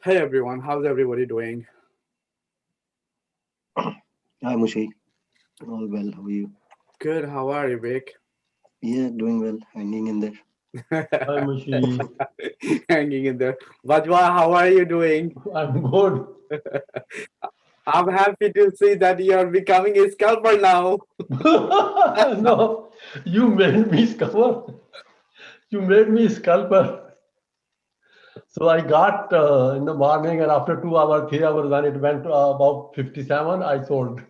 Hey everyone, how's everybody doing? Hi Mushi, all well. How are you? Good, how are you, Vic? Yeah, doing well, hanging in there. Hi, Mushi. Hanging in there. Bajwa, how are you doing? I'm good. I'm happy to see that you're becoming a scalper now. No, you made me scalper. You made me scalper. So I got in the morning, and after 2 hours, 3 hours, when it went to about 57, I sold.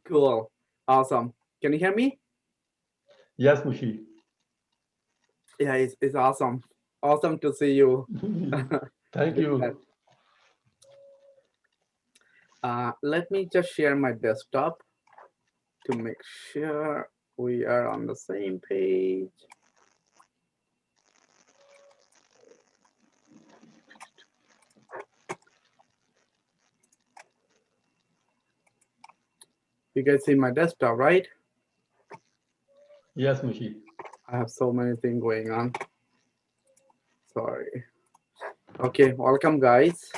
Cool. Awesome. Can you hear me? Yes, Mushi. Yeah, it's awesome. Awesome to see you. Thank you. Let me just share my desktop to make sure we are on the same page. You guys see my desktop, right? Yes, Mushi. I have so many things going on. Sorry. Okay, welcome guys.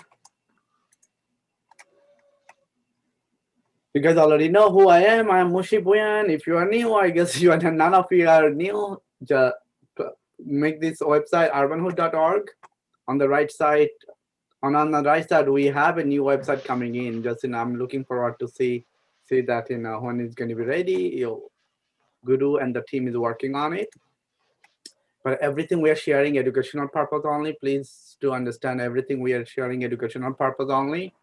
You guys already know who I am. I'm Mushi Buyan. If you are new, I guess you are none of you are new. Just make this website urbanhood.org. On the right side, on the right side, we have a new website coming in. Just I'm looking forward to see that when it's going to be ready. Guru and the team is working on it. But everything we are sharing educational purpose only. Please to understand everything we are sharing educational purpose only.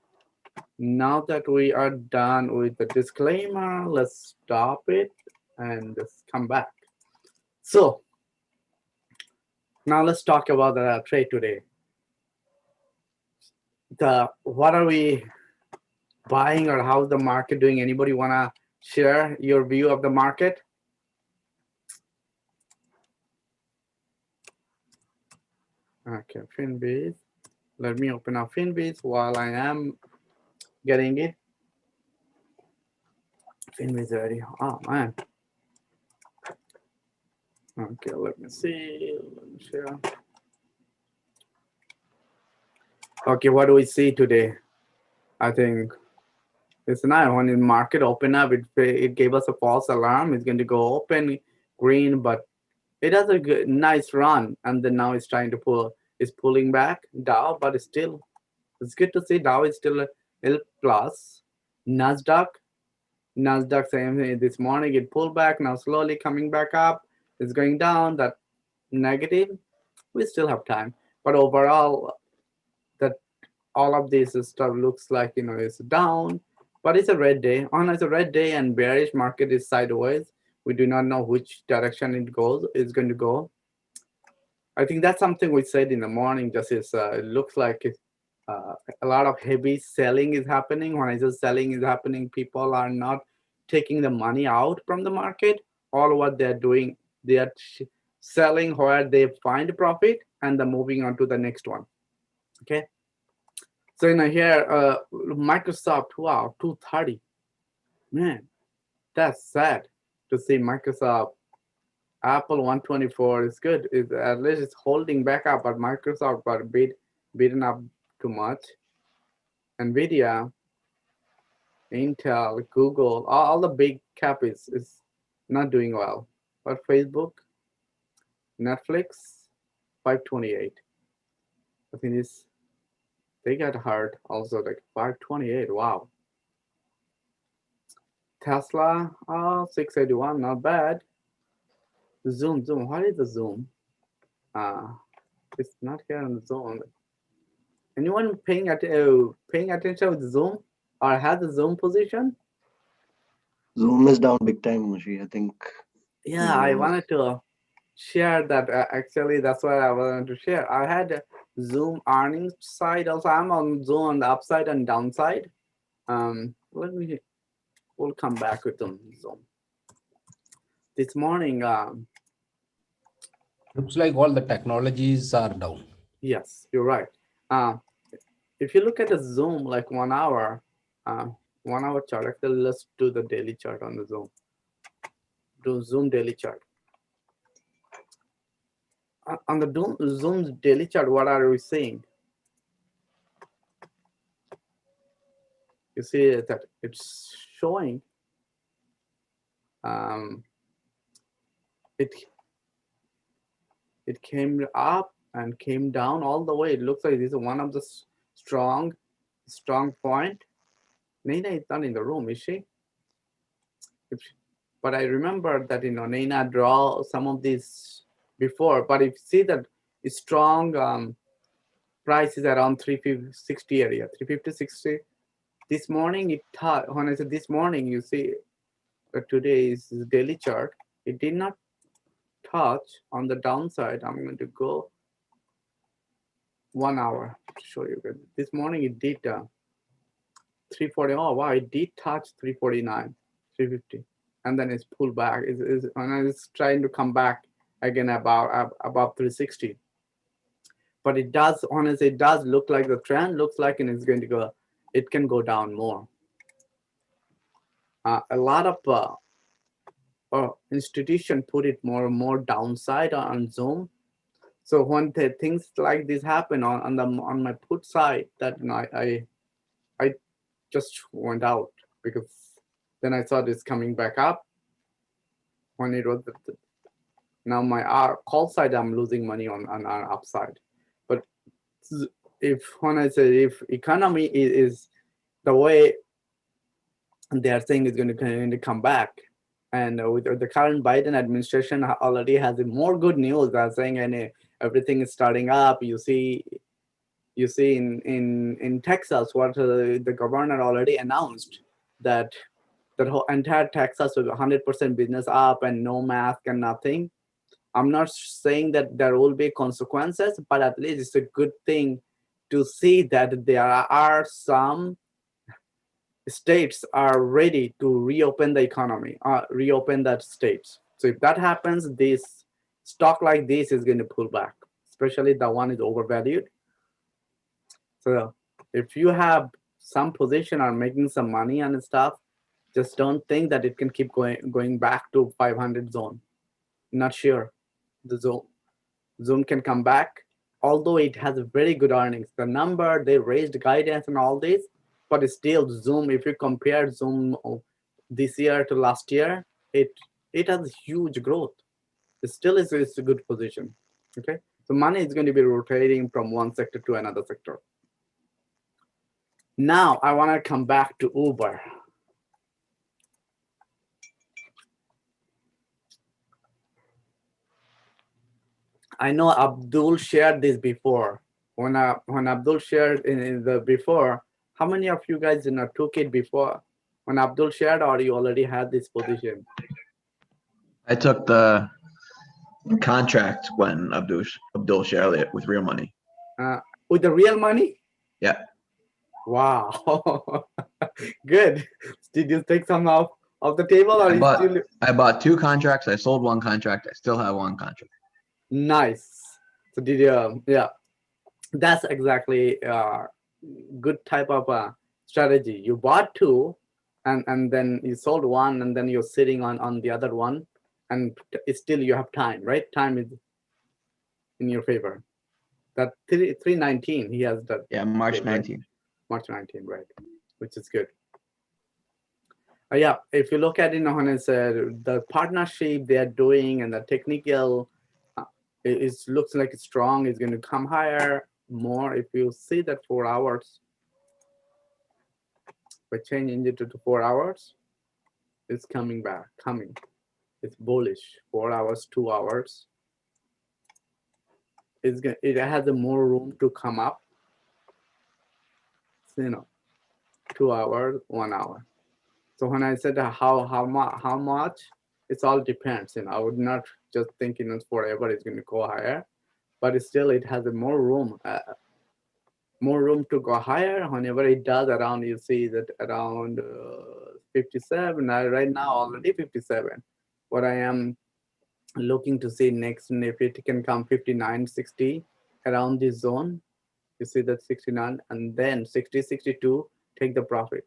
Now that we are done with the disclaimer, let's stop it and just come back. So now let's talk about the trade today. What are we buying or how's the market doing? Anybody wanna share your view of the market? Okay, Finbase. Let me open up Finbase while I am getting it. Finbase ready. Oh man. Okay, let me see. Let me share. Okay, what do we see today? I think it's not when the market open up, it gave us a false alarm. It's going to go open green, but it has a good, nice run, and then now it's trying to it's pulling back Dow, but it's good to see Dow is still a L plus. Nasdaq, Nasdaq same thing this morning. It pulled back, now slowly coming back up. It's going down. That negative. We still have time, but overall, that all of this stuff looks like it's down, but it's a red day. On it's a red day and bearish market is sideways. We do not know which direction it's going to go. I think that's something we said in the morning. Just it looks like a lot of heavy selling is happening. When I say selling is happening, people are not taking the money out from the market. All what they're doing, they are selling where they find profit and then moving on to the next one. Okay. So here, Microsoft, wow, 230. Man, that's sad to see Microsoft. Apple 124 is good. At least it's holding back up, but Microsoft got beaten up too much. Nvidia, Intel, Google, all the big cap is not doing well. But Facebook, Netflix, 528. I think they got hurt also, like 528. Wow. Tesla, 681, not bad. Zoom. What is the Zoom? Uh, it's not here on the Zoom. Anyone paying attention with Zoom or has the Zoom position? Zoom is down big time, Mushi. I think Yeah, I uh, wanted to share that. Actually, that's what I wanted to share. I had a Zoom earnings side also. I'm on Zoom on the upside and downside. We'll come back with them Zoom. This morning, Looks like all the technologies are down. yes, you're right. Uh, if you look at the Zoom, like 1 hour, uh, 1 hour chart. Actually, let's do the daily chart on the Zoom. Do Zoom daily chart. On the Zoom's daily chart, what are we seeing? You see that it's showing it came up and came down all the way. It looks like this is one of the strong point. Nina is not in the room, is she? But I remember that Nina draw some of these before. But if you see that strong price is around 350-60 area, 350-60. This morning when I said this morning, you see that today is daily chart. It did not touch on the downside. I'm going to go 1 hour to show you. This morning it did 340. Oh wow, it did touch 349, 350, and then it's pulled back. And it's trying to come back again above 360. But it does, honestly, it does look like the trend looks like, and it's going to go. It can go down more. A lot of institution put it more downside on Zoom. So when things like this happen on my put side, that I just went out, because then I saw this coming back up. When it was now my call side, I'm losing money on our upside. But when I say if economy is the way they are saying it's going to come back, and with the current Biden administration already has more good news. They're saying and everything is starting up. You see in Texas what the governor already announced, that whole entire Texas with 100% business up and no mask and nothing. I'm not saying that there will be consequences, but at least it's a good thing to see that there are some states are ready to reopen the economy, reopen that states. So if that happens, this stock like this is going to pull back, especially the one is overvalued. So if you have some position or making some money and stuff, just don't think that it can keep going back to 500 zone. Not sure. The Zoom can come back, although it has very good earnings. The number they raised guidance and all this, but still Zoom, if you compare Zoom this year to last year, it has huge growth. It still is a good position. Okay, so money is going to be rotating from one sector to another sector. Now I want to come back to Uber. I know Abdul shared this before. When Abdul shared in the before, how many of you guys took it before when Abdul shared, or you already had this position? I took the contract when Abdul shared it with real money. With the real money? Yeah. Wow. Good. Did you take some off the table, or I bought 2 contracts. I sold 1 contract. I still have 1 contract. Nice. So did you? Yeah, that's exactly good type of strategy. You bought 2, and then you sold 1, and then you're sitting on the other one, and still you have time, right? Time is in your favor. That 319 he has that. Yeah, March 19. Right? March 19, right? Which is good. Yeah, if you look at when it's the partnership they are doing and the technical, it looks like it's strong. It's going to come higher more. If you see that 4 hours, by changing it to 4 hours, it's coming back. It's bullish. 4 hours, 2 hours. It has more room to come up. So, 2 hours, 1 hour. So when I said how much, it all depends. I would not just think forever it's going to go higher, but still it has more room to go higher. Whenever it does around, you see that around 57. Right now already 57. What I am looking to see next, if it can come 59, 60 around this zone, you see that 69, and then 60, 62, take the profit.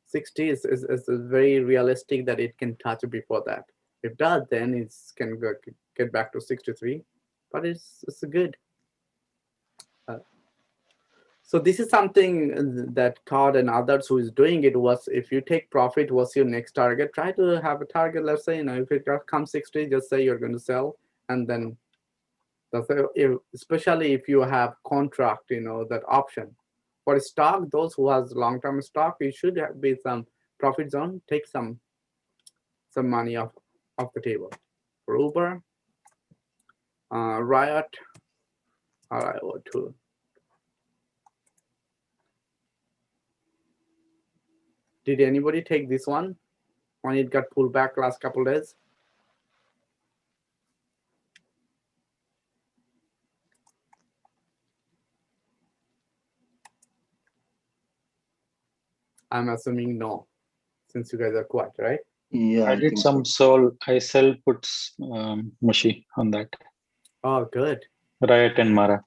60 is very realistic that it can touch before that. If it does, then it can get back to 63. but it's good. So this is something that Todd and others who is doing it was, if you take profit, what's your next target? Try to have a target. Let's say, if it comes 60, just say you're going to sell, and then especially if you have contract, that option. For stock, those who has long-term stock, you should be some profit zone. Take some money off the table. For Uber, Riot, RIO2. Did anybody take this one when it got pulled back last couple days? I'm assuming no, since you guys are quiet, right? Yeah, I did think some I sell puts Mushi on that. Oh, good. Riot and Mara.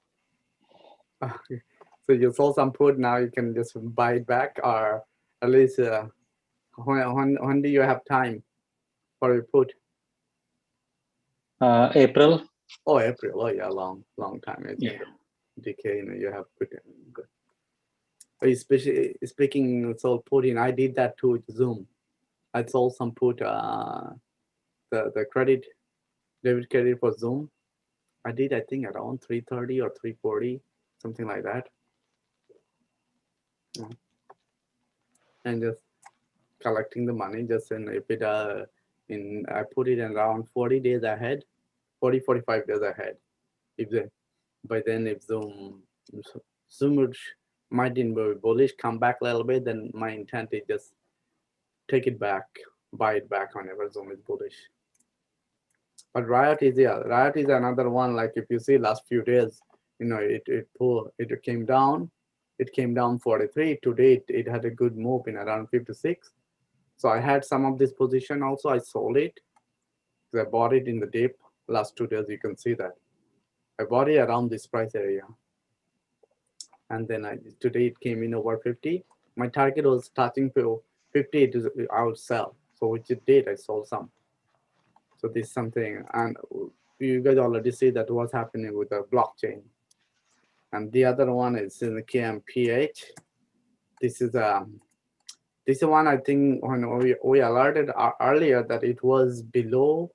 So you sold some put, now you can just buy it back, or at least when do you have time for your put? April. Oh, April. Oh, yeah, long time. It's Yeah. decay. You have put in. Good. Especially speaking sold put in, I did that too with Zoom. I sold some put, the credit, debit credit for Zoom. I did, I think, around 330 or 340, something like that. Yeah. And just collecting the money, just if it I put it in around 40 days ahead, 45 days ahead. By then if Zoom might be bullish, come back a little bit, then my intent is just take it back, buy it back whenever Zoom is bullish. But Riot is another one. Like if you see last few days, it came down. It came down 43. Today it had a good move in around 56. So I had some of this position also. I sold it. I bought it in the dip last 2 days. You can see that. I bought it around this price area. And then today it came in over 50. My target was starting to 50. I would sell. So which it did. I sold some. So this is something, and you guys already see that what's happening with the blockchain. And the other one is in the KMPH. This is one, I think, when we alerted earlier that it was below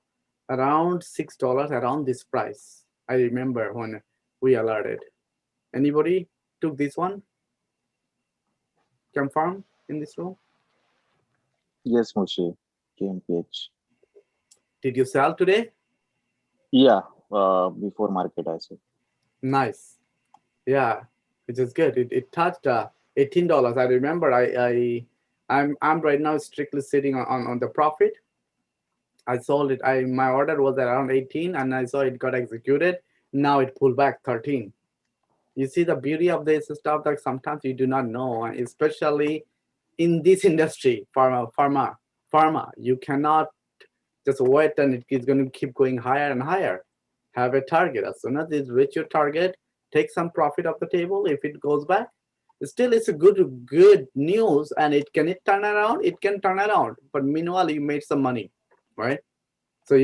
around $6, around this price. I remember when we alerted. Anybody took this one? Confirm in this room? Yes, Mushi, KMPH. Did you sell today? Yeah, before market I said. Nice. Yeah, which is good. It touched $18. I remember I'm right now strictly sitting on the profit. I sold it. My order was around 18 and I saw it got executed. Now it pulled back 13. You see the beauty of this stuff that sometimes you do not know, especially in this industry, pharma. You cannot just wait and it is going to keep going higher and higher. Have a target. As soon as it reach your target, take some profit off the table. If it goes back, still it's a good news. And can it turn around? It can turn around. But meanwhile, you made some money, right? So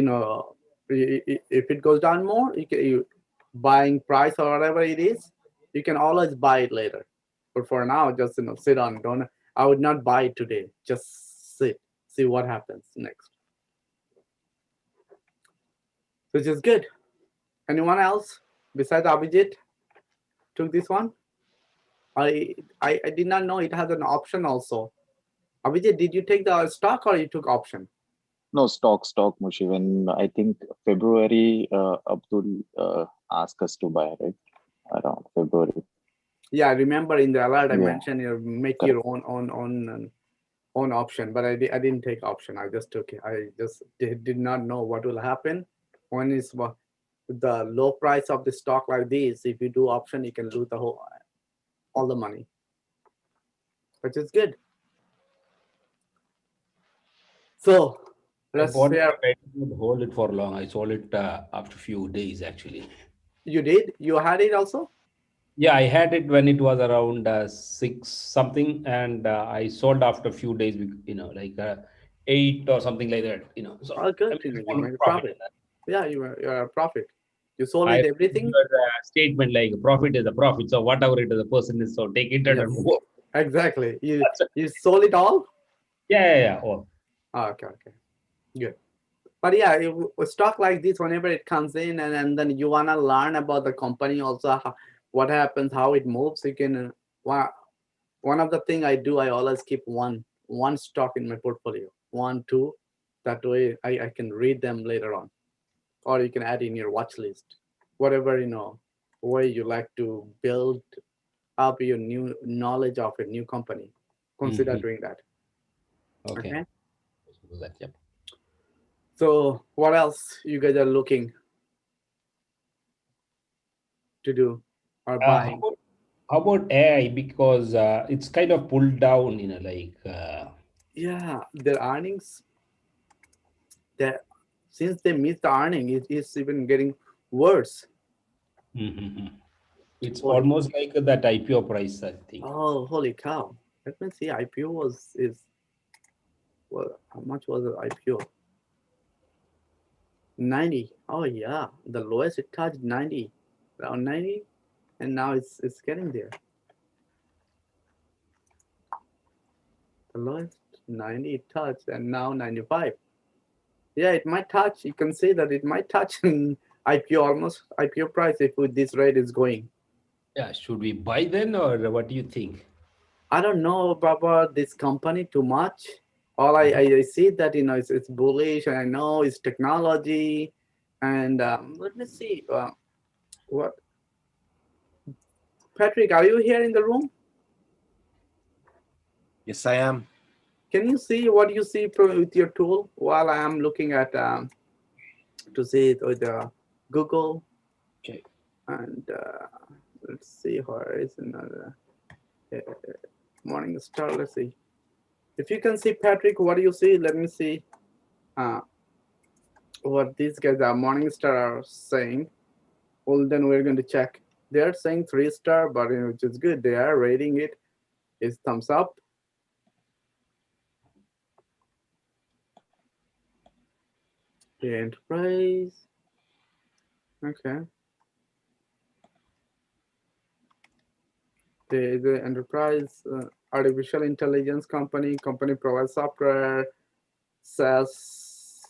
if it goes down more, you buying price or whatever it is, you can always buy it later. But for now, just sit on. I would not buy it today. Just sit, see what happens next. Which is good. Anyone else besides Abhijit took this one? I did not know it has an option also. Abhijit, did you take the stock or you took option? No, stock, Mushi. When I think February, Abdul asked us to buy, right? Around February. Yeah, I remember in the alert I Yeah. mentioned you make your own option, but I didn't take option. I just took it. I just did not know what will happen when it's the low price of the stock like this. If you do option, you can lose all the money, which is good. So let's I bought share. it, I didn't hold it for long. I sold it after a few days actually. You did? You had it also? Yeah, I had it when it was around 6 something, and I sold after a few days, like 8 or something like that. So Oh, good. I mean, You small made a profit profit. in that. Yeah, you're a profit. You sold I it everything? your, statement like profit is a profit. So whatever it is, the person is so take it and Yes. go. Exactly. That's it. You sold it all? Yeah. Oh, Okay. Good. But yeah, stock like this, whenever it comes in, and then you wanna learn about the company also, what happens, how it moves. You can. One of the thing I do, I always keep one stock in my portfolio, 1, 2. That way, I can read them later on, or you can add in your watch list, whatever way you like to build up your new knowledge of a new company. Consider Mhm. doing that. okay. Okay. Do that, yep. So what else you guys are looking to do or How buying? about AI? Because it's kind of pulled down, like. Yeah, their earnings. That since they missed the earning, it is even getting worse. Mhm. It's Holy, almost like that IPO price, I think. holy cow! Let me see. IPO is well, how much was the IPO? 90. Oh yeah, the lowest it touched 90, around 90, and now it's getting there. The lowest 90 it touched, and now 95. Yeah, it might touch. You can say that it might touch in IPO, almost IPO price if with this rate is going. Yeah, should we buy then, or what do you think? I don't know about this company too much. All I see that it's bullish, and I know it's technology, and let me see what Patrick, are you here in the room? Yes, I am. Can you see what you see with your tool while I am looking at to see it with Google? Okay. And let's see where is another Morning Star. Let's see if you can see Patrick. What do you see? Let me see what these guys are Morningstar are saying. Well, then we're going to check. They are saying 3-star, but which is good. They are rating it is thumbs up. The enterprise. Okay. The enterprise artificial intelligence company provides software, SaaS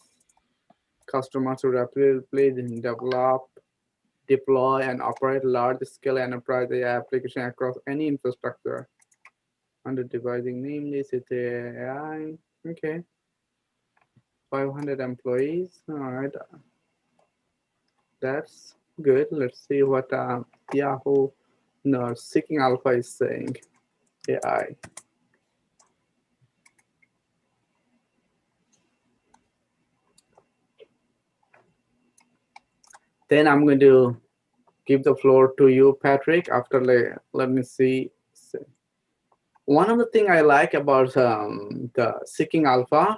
customers to rapidly develop, deploy, and operate large-scale enterprise AI application across any infrastructure. Under devising namely AI. Okay. 500 employees. All right. That's good. Let's see what Yahoo no, Seeking Alpha is saying. AI. Then I'm going to give the floor to you, Patrick. After let me see. One of the things I like about the Seeking Alpha,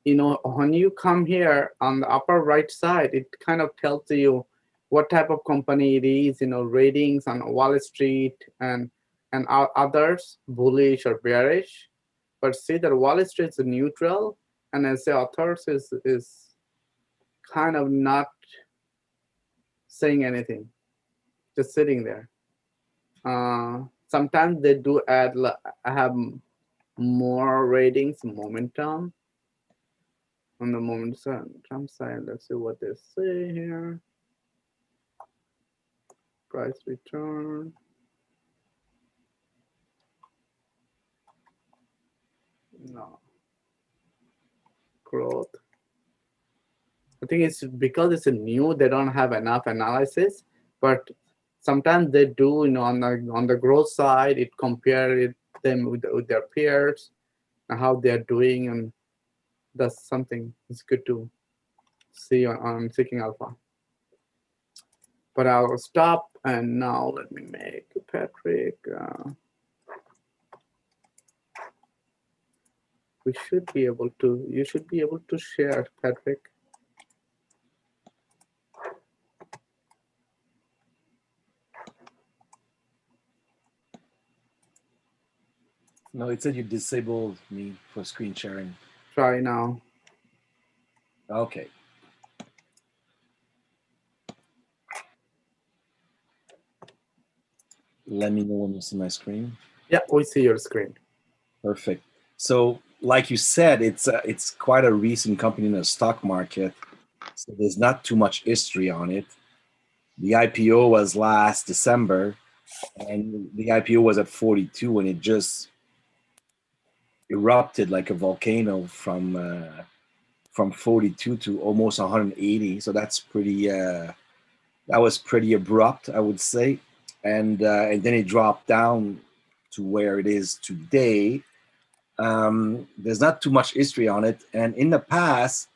when you come here on the upper right side, it kind of tells you what type of company it is, ratings on Wall Street and others, bullish or bearish. But see that Wall Street is neutral, and as the authors is kind of not saying anything, just sitting there. Sometimes they do have more ratings, momentum on the momentum side. Let's see what they say here. Price return. No. Growth. I think it's because it's a new, they don't have enough analysis, but sometimes they do, on the growth side, it compare them with their peers and how they're doing, and that's something it's good to see on Seeking Alpha. But I'll stop, and now let me make Patrick. You should be able to share, Patrick. No, it said you disabled me for screen sharing. Try now. Okay. Let me know when you see my screen. Yeah, we see your screen. Perfect. So, like you said, it's quite a recent company in the stock market, so there's not too much history on it. The IPO was last December, and the IPO was at 42, and it just erupted like a volcano from 42 to almost 180. So that's pretty. That was pretty abrupt, I would say, and then it dropped down to where it is today. There's not too much history on it, and in the past,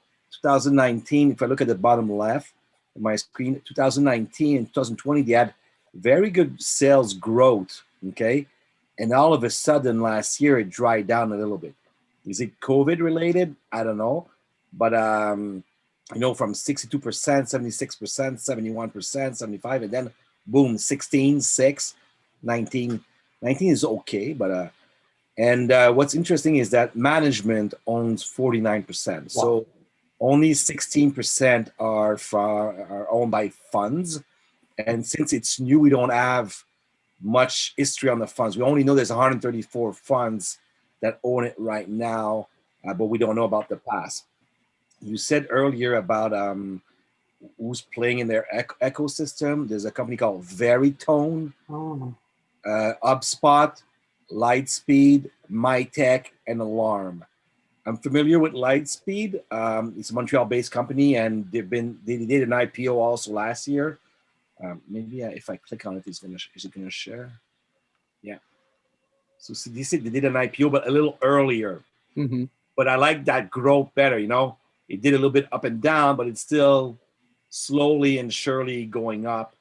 2019, if I look at the bottom left of my screen, 2019 and 2020, they had very good sales growth. Okay, and all of a sudden last year it dried down a little bit. Is it COVID related? I don't know, but from 62%, 76%, 71%, 75, and then boom, 16, 6, 19. 19 is okay, but what's interesting is that management owns 49%. Wow. So only 16% are owned by funds. And since it's new, we don't have much history on the funds. We only know there's 134 funds that own it right now, but we don't know about the past. You said earlier about who's playing in their ecosystem. There's a company called Veritone, HubSpot, Lightspeed, MyTech, and Alarm. I'm familiar with Lightspeed. It's a Montreal-based company, and they did an IPO also last year. Maybe if I click on it, is it gonna share? Yeah. So see, they did an IPO, but a little earlier. Mm-hmm. But I like that growth better. It did a little bit up and down, but it's still slowly and surely going up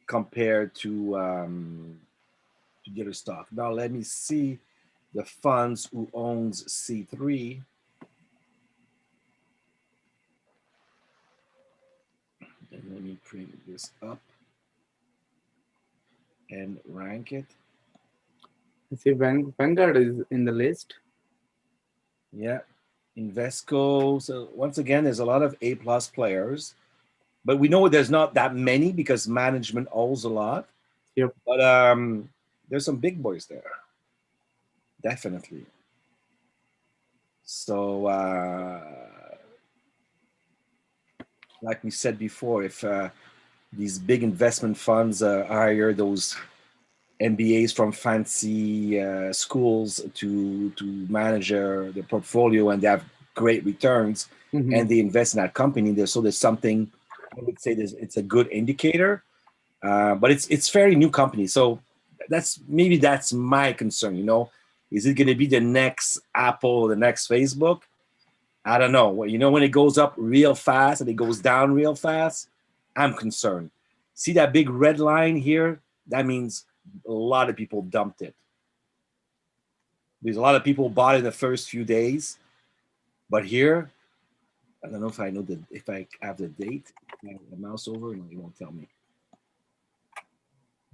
compared to the other stock. Now let me see the funds who owns C3. And let me bring this up and rank it. See, Vanguard is in the list. Yeah, Invesco. So once again, there's a lot of A+ players, but we know there's not that many because management owns a lot. Yep. But there's some big boys there, definitely. So, like we said before, if these big investment funds hire those MBAs from fancy schools to manage their portfolio, and they have great returns, Mm-hmm. and they invest in that company, so there's something, I would say it's a good indicator. But it's fairly new company, so that's my concern. Is it going to be the next Apple or the next Facebook? I don't know. When it goes up real fast and it goes down real fast, I'm concerned. See that big red line here? That means a lot of people dumped it. There's a lot of people bought it in the first few days, but here, I don't know if I have the date. The mouse over, and it won't tell me.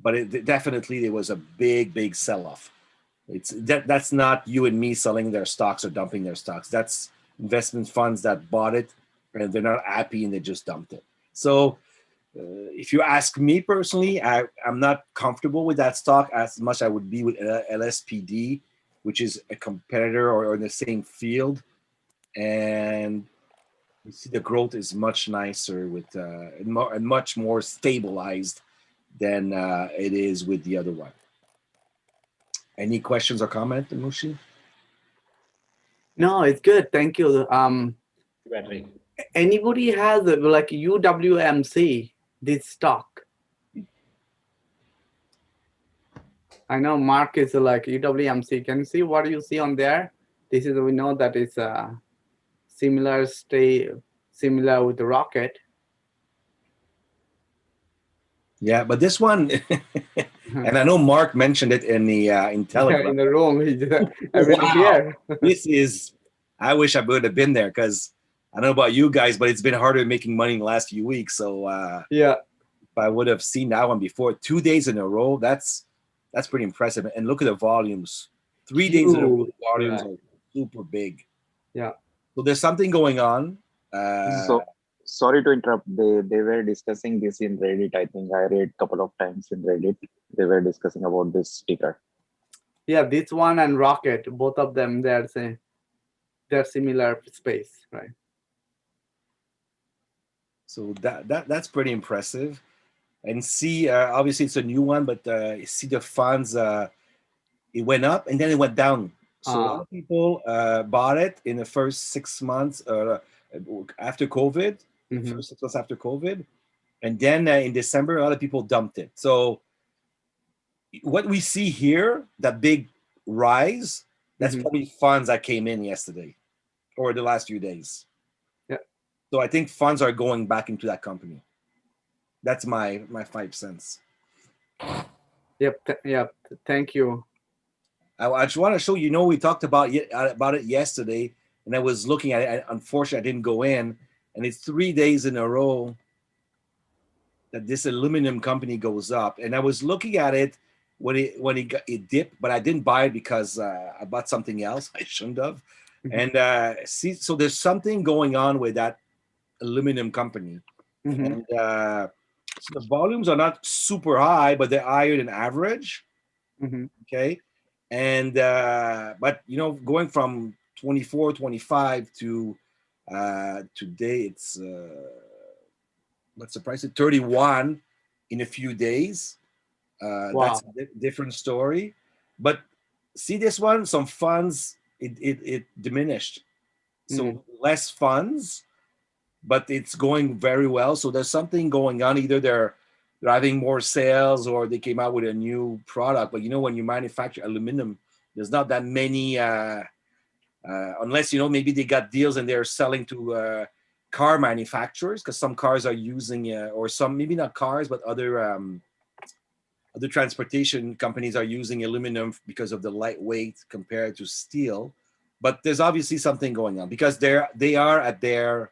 But definitely there was a big sell-off. That's not you and me selling their stocks or dumping their stocks. That's investment funds that bought it and they're not happy and they just dumped it. So if you ask me personally, I'm not comfortable with that stock as much I would be with LSPD, which is a competitor or in the same field. And you see the growth is much nicer with and much more stabilized than it is with the other one. Any questions or comment, Mushi? No, it's good. Thank you. Battery. Anybody has like UWMC, this stock? I know Mark is like UWMC. Can you see what you see on there? We know that it's similar with the Rocket. Yeah, but this one, and I know Mark mentioned it in the in Telegram. In the room, here. This is. I wish I would have been there because I don't know about you guys, but it's been harder making money in the last few weeks. So yeah, if I would have seen that one before, 2 days in a row, that's pretty impressive. And look at the volumes. 3 days in a row, the volumes are super big. Yeah. So there's something going on. sorry to interrupt. They were discussing this in Reddit. I think I read a couple of times in Reddit. They were discussing about this ticker. Yeah, this one and Rocket, both of them, they're similar space, right? So that's pretty impressive. And see, obviously it's a new one, but see the funds, it went up and then it went down. So a lot of people bought it in the first 6 months after COVID, first 6 months after COVID. And then in December, a lot of people dumped it. So what we see here, that big rise, that's probably funds that came in yesterday or the last few days. Yeah. So I think funds are going back into that company. That's my 5 cents. Yep. Thank you. I just want to show you. We talked about it yesterday, and I was looking at it. Unfortunately, I didn't go in, and it's 3 days in a row that this aluminum company goes up. And I was looking at it when it dipped, but I didn't buy it because I bought something else. I shouldn't have. And see, so there's something going on with that aluminum company, and so the volumes are not super high, but they're higher than average. Okay. And but going from 24, 25 to today, it's what's the price? At 31 in a few days. Wow. That's a different story. But see this one, some funds it diminished, so less funds, but it's going very well. So there's something going on. Either they're having more sales or they came out with a new product. But when you manufacture aluminum, there's not that many, unless, maybe they got deals and they're selling to car manufacturers, because some cars are using, or some, maybe not cars, but other transportation companies are using aluminum because of the lightweight compared to steel. But there's obviously something going on because they are at their,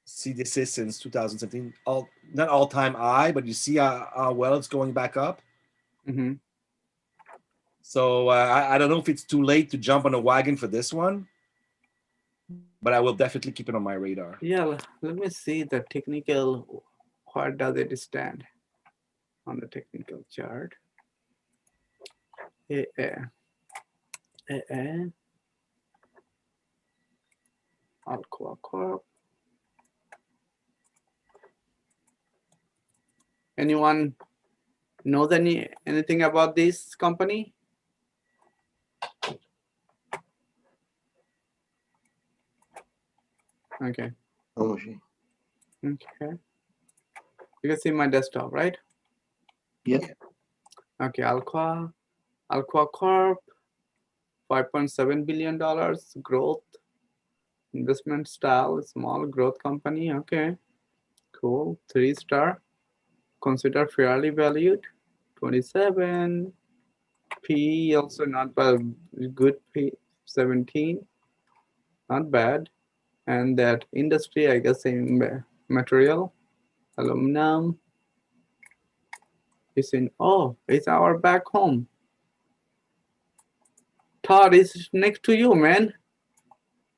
see, this is since 2017, not all-time high, but you see how well it's going back up. So I don't know if it's too late to jump on a wagon for this one, but I will definitely keep it on my radar. Yeah, let me see the technical. Where does it stand on the technical chart? Alcoa Corp. Anyone knows anything about this company? Okay. No, Moshi. Okay. You can see my desktop, right? Yeah. Okay, Alcoa Corp, $5.7 billion growth, investment style, small growth company. Okay, cool. 3-star, considered fairly valued. 27. P also not bad, good P. 17, not bad. And that industry, I guess, same material, aluminum. It's it's our back home. Todd is next to you, man.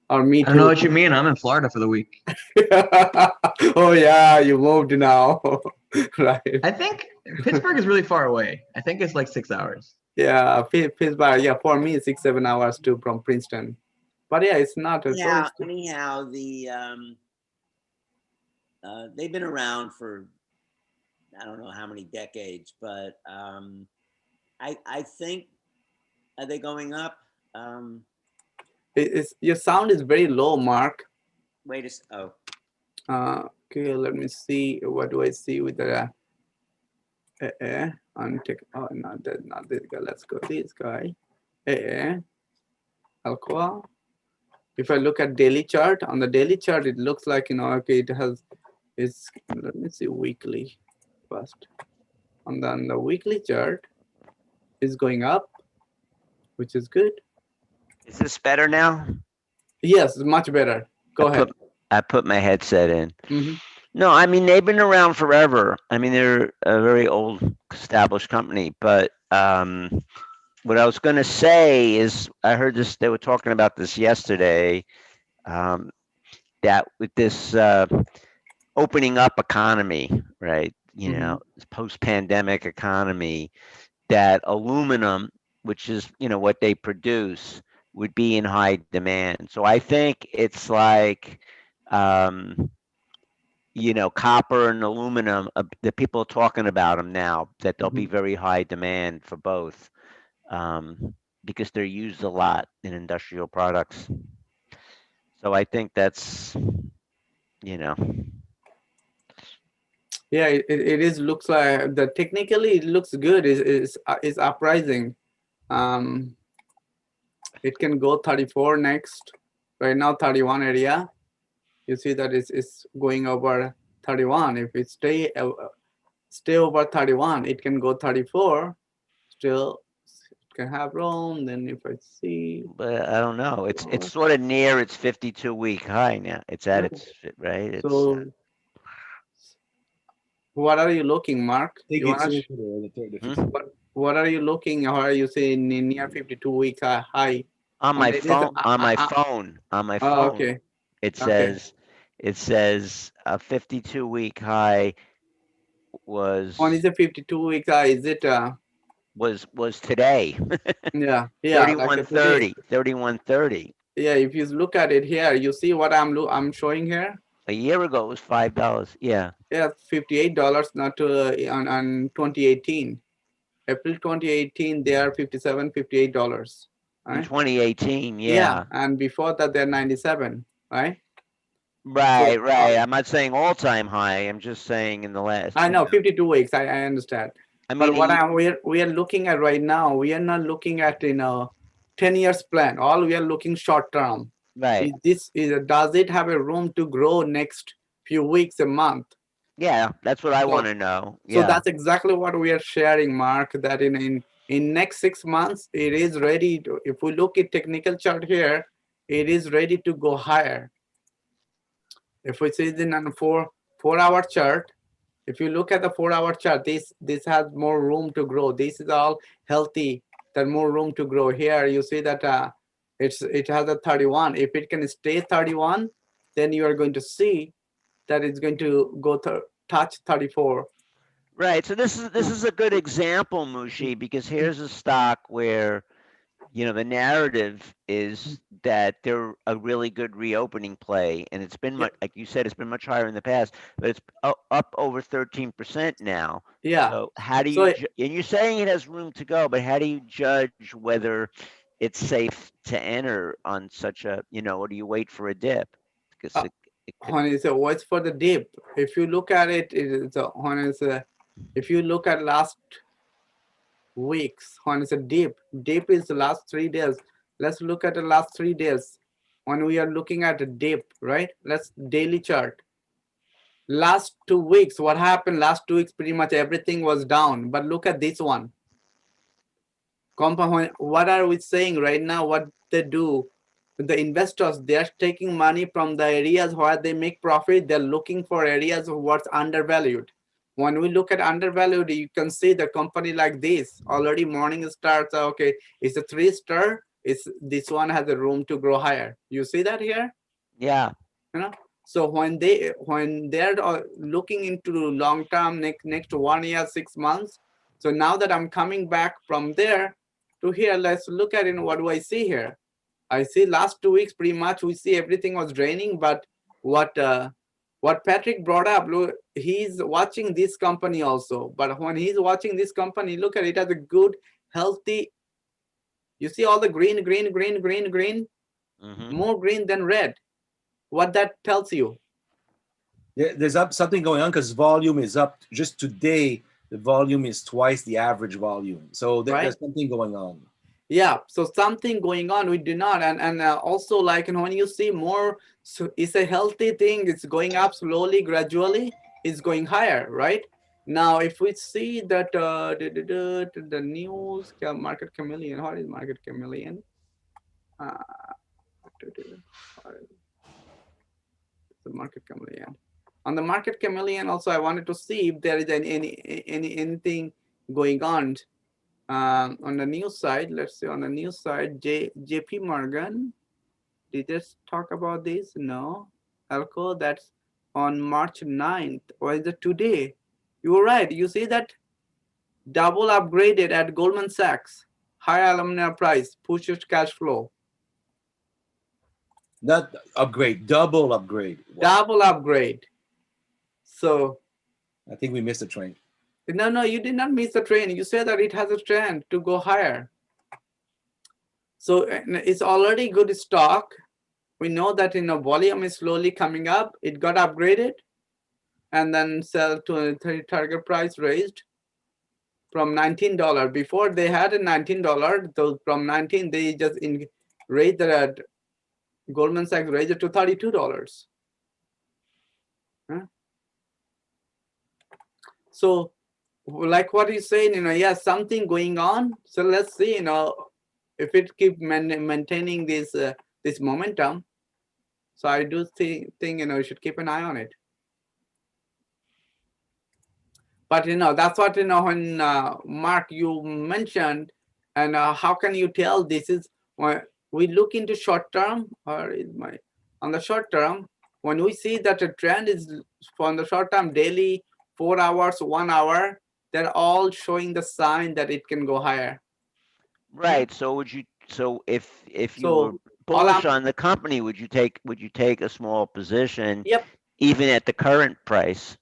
Or me too. I don't know what you mean. I'm in Florida for the week. Oh yeah, you moved now. Right. I think Pittsburgh is really far away. I think it's like 6 hours. Yeah, Pittsburgh. Yeah, for me, 6-7 hours too from Princeton. But yeah, it's not. Yeah. Anyhow, they've been around for I don't know how many decades, but I think, are they going up? Your sound is very low, Mark. Wait a oh. Okay, let me see. What do I see with the oh, not this guy. Let's go this guy. Alcoa. If I look at daily chart, on the daily chart, it looks like, okay, let me see weekly first. On the weekly chart, is going up, which is good. Is this better now? Yes, much better. Go ahead. I put my headset in. No, I mean, they've been around forever. I mean, they're a very old established company, but what I was going to say is I heard this, they were talking about this yesterday. that with this opening up economy, right? You know, this post-pandemic economy, that aluminum, which is, you know, what they produce, would be in high demand. So I think it's like, you know, copper and aluminum, the people are talking about them now, that there'll be very high demand for both, because they're used a lot in industrial products. So I think that's, you know, Yeah, it is looks like the technically it looks good. Is uprising. It can go 34 next. Right now 31 area. You see that it's going over 31. If it stay over 31, it can go 34. Still it can have room. Then if I see, but I don't know. It's sort of near its 52-week high now. It's at Yeah. its right. It's so what are you looking, Mark? Think You it's wanna over the 50. what are you looking? How are you saying near 52-week high? on my it is, phone. On my phone. On my Oh, phone. okay. It Okay. says a 52-week high was One is a 52-week high. Is it? was today. Yeah. Like a today. 31.30. Yeah. If you look at it here, you see what I'm showing here. A year ago it was $5. Yeah. Yeah, $58. Not on 2018. April 2018, they are $57, $58. In Right? 2018, Yeah. yeah. And before that, they're 97. Right? Right, So, right. I'm not saying all-time high. I'm just saying in the last. I know 52 weeks. I understand. I But mean, what we are looking at right now, we are not looking at 10 years plan. All we are looking short term. right. Does it have a room to grow next few weeks, a month? Yeah, that's what I So- want to know. So Yeah. that's exactly what we are sharing, Mark. That in next 6 months, it is ready. If we look at technical chart here, it is ready to go higher. If we see it in a 4-hour chart, if you look at the 4-hour chart, this has more room to grow. This is all healthy. There's more room to grow. Here you see that it has a 31. If it can stay 31, then you are going to see that it's going to go touch 34. Right. So this is a good example, Mushi, because here's a stock where, you know, the narrative is that they're a really good reopening play, and it's been much, like you said, it's been much higher in the past, but it's up over 13% now. Yeah. So how do you? And you're saying it has room to go, but how do you judge whether it's safe to enter on such a, you know, or do you wait for a dip? Because It's a what's for the dip. If you look at it, if you look at last weeks, when it's a dip is the last 3 days. Let's look at the last 3 days. When we are looking at a dip, right? Let's daily chart. Last 2 weeks, what happened? Last 2 weeks, pretty much everything was down. But look at this one. What are we saying right now? What they do? The investors, they're taking money from the areas where they make profit. They're looking for areas of what's undervalued. When we look at undervalued, you can see the company like this already morning starts. Okay, it's a 3-star. This one has a room to grow higher. You see that here? Yeah. You know. So when they're looking into long term, next 1 year, 6 months. So now that I'm coming back from there to here, let's look at it. What do I see here? I see last 2 weeks pretty much we see everything was draining, but what Patrick brought up, look, he's watching this company also. But when he's watching this company, look at it as a good, healthy. You see all the green, more green than red. What that tells you? There's something going on because volume is up. Just today, the volume is twice the average volume. So there's something going on. Yeah, so something going on. We do not, and also like when you see more, so it's a healthy thing. It's going up slowly, gradually. It's going higher, right? Now, if we see that the news, market chameleon. What is market chameleon? The market chameleon. On the market chameleon, also I wanted to see if there is anything going on. On the news side, let's see on the news side, JP Morgan, did they talk about this? No. Alco, that's on March 9th, or is it today? You're right. You see that double upgraded at Goldman Sachs. High alumina price pushes cash flow. Not upgrade, double upgrade. Wow. Double upgrade. So I think we missed the train. no, you did not miss the train. You said that it has a trend to go higher. So it's already good stock. We know that volume is slowly coming up. It got upgraded and then sell to a target price raised from $19. Before they had a $19, so from 19 they just raised that Goldman Sachs raised it to $32. Huh? So like what he's saying, yes, something going on. So let's see, if it keep maintaining this this momentum. So I do think you should keep an eye on it. But that's what when Mark you mentioned, and how can you tell this is when we look into short term, or is on the short term, when we see that a trend is from the short term daily, 4 hours, 1 hour, they're all showing the sign that it can go higher. Right. So if you So, were bullish on the company, would you take a small position? Yep. Even at the current price?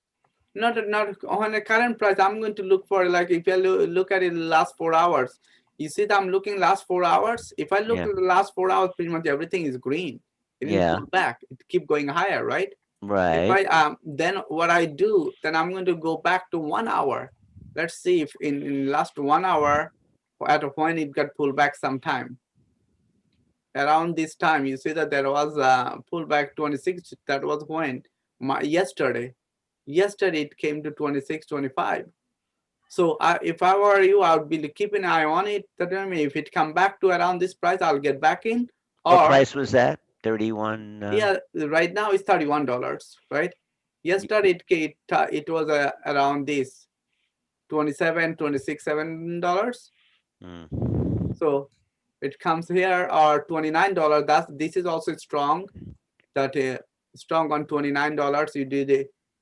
Not on the current price. I'm going to look for, like, if you look at it the last 4 hours, you see that I'm looking last 4 hours. If I look at the last 4 hours, pretty much everything is green. It didn't pull back. It keep going higher, right? Right. If I then what I do, then I'm going to go back to 1 hour. Let's see if in last 1 hour, at a point it got pulled back sometime. Around this time, you see that there was a pullback 26. That was when yesterday it came to 26, 25. So if I were you, I would be keeping an eye on it. That I mean, if it come back to around this price, I'll get back in. What price was that? 31. Yeah, right now it's $31, right? Yesterday it was around this $27, $26, $7. So it comes here, or $29. This is also strong. That strong on $29. You did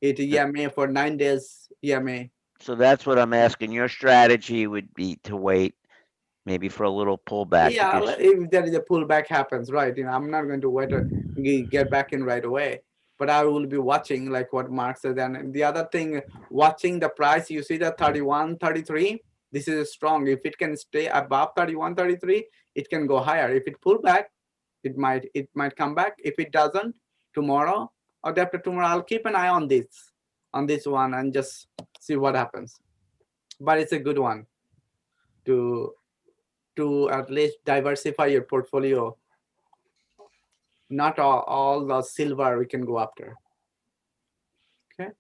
it EMA for 9 days EMA. So that's what I'm asking. Your strategy would be to wait maybe for a little pullback. Yeah, if there is a pullback happens, right? I'm not going to wait to get back in right away, but I will be watching, like what Mark said. And the other thing, watching the price, you see the 31, 33. This is strong. If it can stay above 31, 33, it can go higher. If it pull back, it might come back. If it doesn't, tomorrow or day after tomorrow, I'll keep an eye on this one and just see what happens. But it's a good one to at least diversify your portfolio. Not all the silver we can go after. Okay.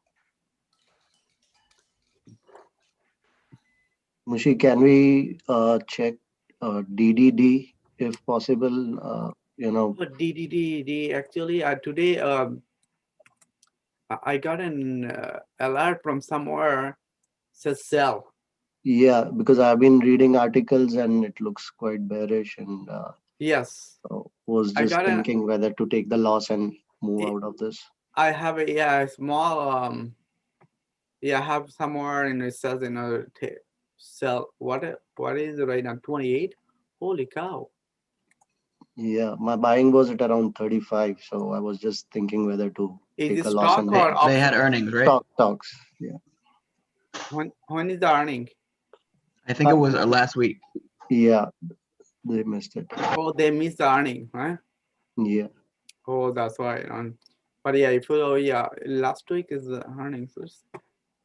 Mushi, can we check DDD if possible? DDD actually today I got an alert from somewhere, says sell. Yeah, because I've been reading articles and it looks quite bearish, and yes, so was just thinking whether to take the loss and move out of this. I have a small I have somewhere, and it says sell. What is it right now? 28. Holy cow. Yeah, my buying was at around 35, so I was just thinking whether to take a loss. And they had earnings, right? Stocks. Yeah. When is the earning? I think it was last week. Yeah, they missed it. Oh, they missed the earning, huh? Yeah. Oh, that's why. But yeah, if last week is the earnings.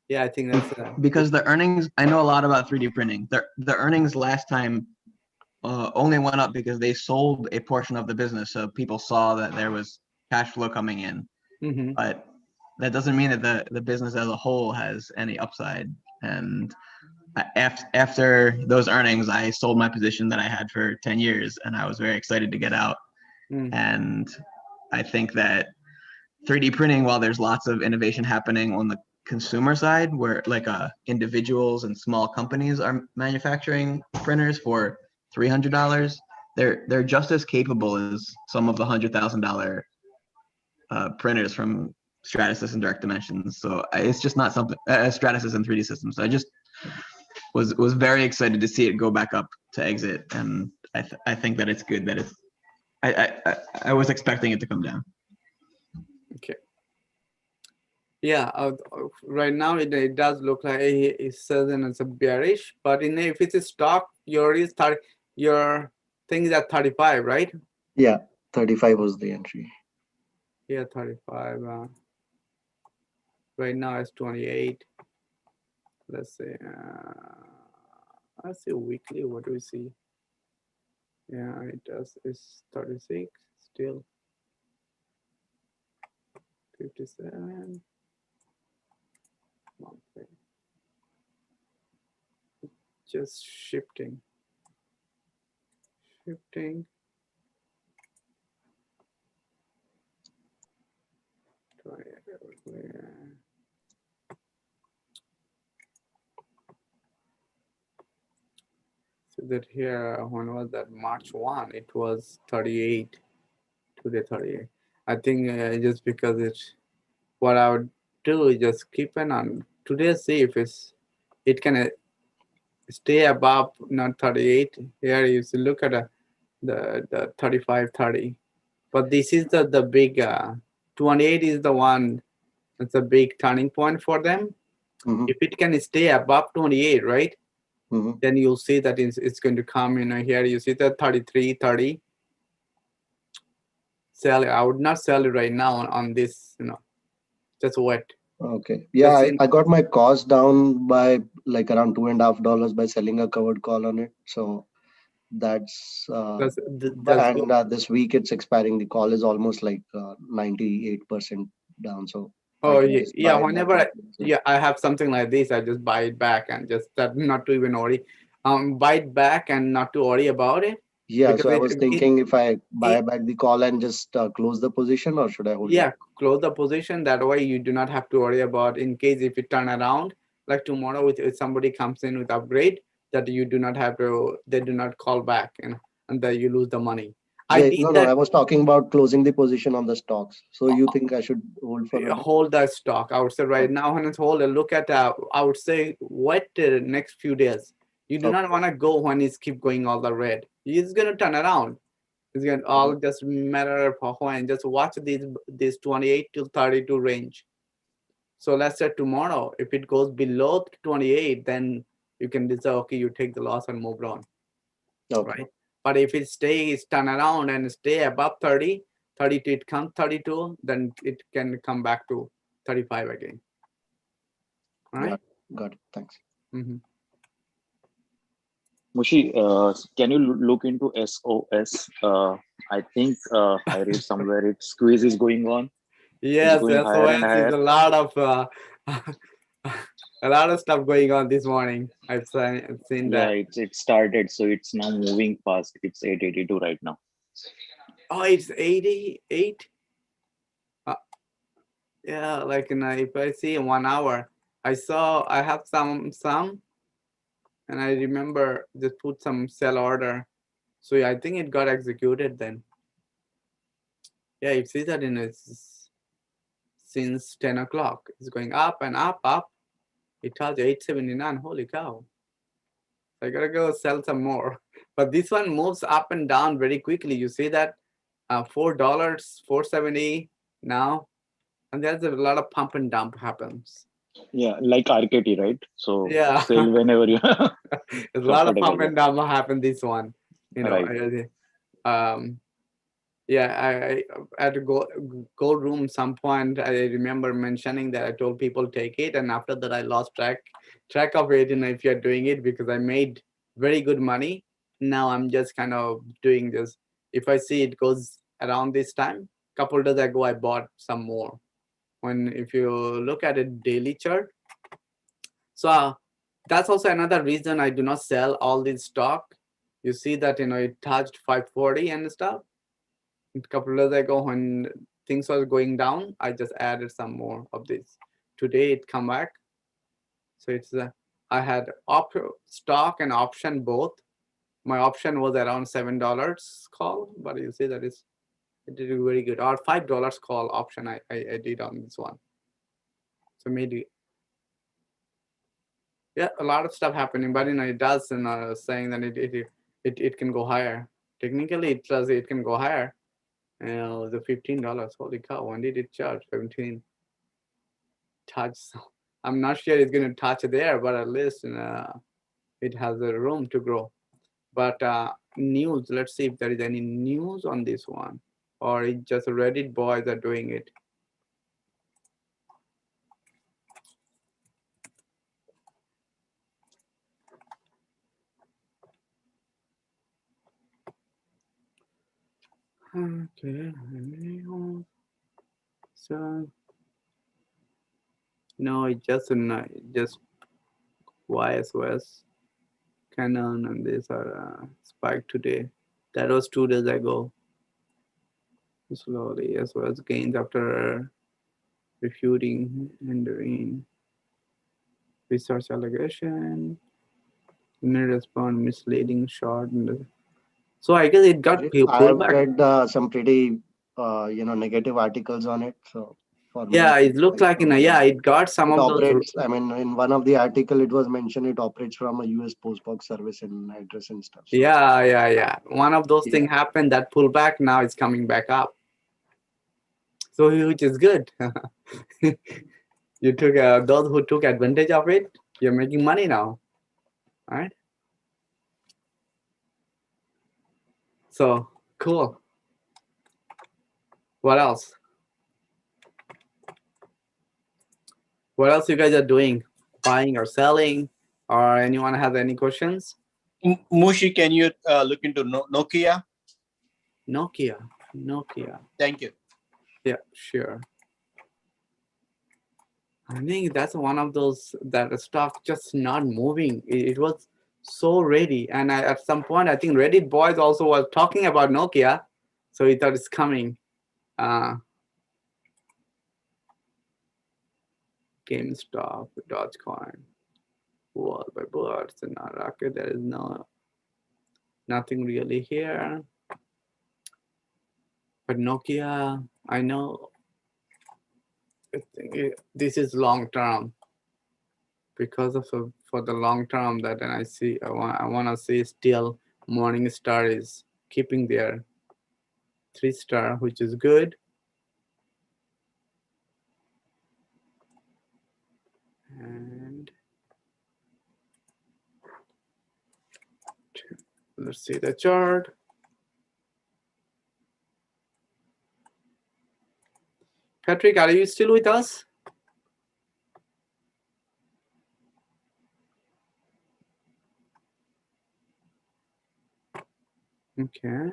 Yeah, I think that's because the earnings. I know a lot about 3D printing. The earnings last time only went up because they sold a portion of the business, so people saw that there was cash flow coming in. Mm-hmm. But that doesn't mean that the business as a whole has any upside. And after those earnings, I sold my position that I had for 10 years, and I was very excited to get out. And I think that 3D printing, while there's lots of innovation happening on the consumer side, where like individuals and small companies are manufacturing printers for $300, they're just as capable as some of the $100,000 printers from Stratasys and Direct Dimensions. So it's just not something Stratasys and 3D Systems. So I just was very excited to see it go back up to exit, and I think that it's good that it's. I was expecting it to come down. Okay. Yeah, right now it does look like it says it's a bearish, but if it's a stock, your thing is at 35, right? Yeah, 35 was the entry. Yeah, 35. Right now it's 28. Let's see. Let's see weekly. What do we see? Yeah, it does. It's 36 still. 57. Monthly. Just shifting. Shifting. So that here, when was that? March 1, it was 38. Today 38. I think just because what I would do is just keep an on today, see if it can stay above not 38. Here you see, look at the 35, 30. But this is the big 28 is the one that's a big turning point for them. If it can stay above 28, right? Then you'll see that it's going to come, here you see the 33, 30. Sell it. I would not sell it right now on this, just wait. Okay. Yeah, I got my cost down by like around $2.50 by selling a covered call on it. So that's this week it's expiring. The call is almost like 98% down. So oh yeah, whenever I have something like this, I just buy it back and just not to even worry. Buy it back and not to worry about it. Yeah, so I was thinking if I buy back the call and just close the position, or should I hold it? Yeah, close the position. That way you do not have to worry about in case if it turn around, like tomorrow if somebody comes in with upgrade, that you do not have to, they do not call back, and that you lose the money. No, I was talking about closing the position on the stocks. So you think I should hold for a hold that stock? I would say right now when it's hold, look at I would say wait the next few days. You do not want to go when it's keep going all the red. It's gonna turn around. It's gonna all just matter of when. Just watch this 28 to 32 range. So let's say tomorrow, if it goes below 28, then you can decide, okay, you take the loss and move on. Right? But if it stays, turn around and stay above 30, 32, it comes 32, then it can come back to 35 again. All right? Got it. Thanks. Mushi, can you look into SOS? I think I read somewhere it squeeze is going on. Yes, SOS is a lot of a lot of stuff going on this morning. I've seen that. Yeah, it started, so it's now moving fast. It's 882 right now. Oh, it's 88. Yeah, like if I see in 1 hour, I have some, and I remember just put some sell order. So yeah, I think it got executed then. Yeah, you see that since 10 o'clock. It's going up and up, up. It tells you 879. Holy cow. So I gotta go sell some more. But this one moves up and down very quickly. You see that $4, $4.70 now. And there's a lot of pump and dump happens. Yeah, like RKT, right? So yeah, sell whenever you there's a lot of pump and dump happen this one. Right. Yeah, I at gold room some point I remember mentioning that I told people take it, and after that I lost track of it. And if you're doing it, because I made very good money, now I'm just kind of doing this. If I see it goes around this time, couple days ago I bought some more. If you look at a daily chart, so that's also another reason I do not sell all this stock. You see that it touched 540 and stuff. A couple of days ago when things were going down, I just added some more of this. Today it come back. So it's I had stock and option both. My option was around $7 call, but you see that it It did very good. Or $5 call option I did on this one. So maybe, yeah, a lot of stuff happening, but it does saying that it can go higher. Technically, it says it can go higher. The $15. Holy cow! When did it charge? 17. Touch. I'm not sure it's going to touch there, but at least it has a room to grow. But news. Let's see if there is any news on this one, or it's just Reddit boys are doing it. Okay. So no, it's just YSOS, Canon, and these are spiked today. That was 2 days ago. Slowly, SOS gains after refuting hindering research allegation. Respond misleading short. So I guess it got I have read some pretty negative articles on it. So for yeah, me, it looked like it got some it of operates, those. I mean, in one of the article, it was mentioned it operates from a US postbox service in address and stuff. So, yeah. One of those things happened that pullback. Now it's coming back up. So which is good. You took those who took advantage of it. You're making money now, all right? So cool. What else? What else you guys are doing? Buying or selling? Or anyone has any questions? Mushi, can you look into Nokia? Nokia. Thank you. Yeah, sure. I think that's one of those that the stock just not moving. It was so ready. And at some point, I think Reddit boys also was talking about Nokia. So he thought it's coming. GameStop, Dogecoin, World by Birds, and Rocket. There is nothing really here. But Nokia, I know. I think this is long term. Because of for the long term that I see, I want to see still Morningstar is keeping their 3-star, which is good. And let's see the chart. Patrick, are you still with us? Okay.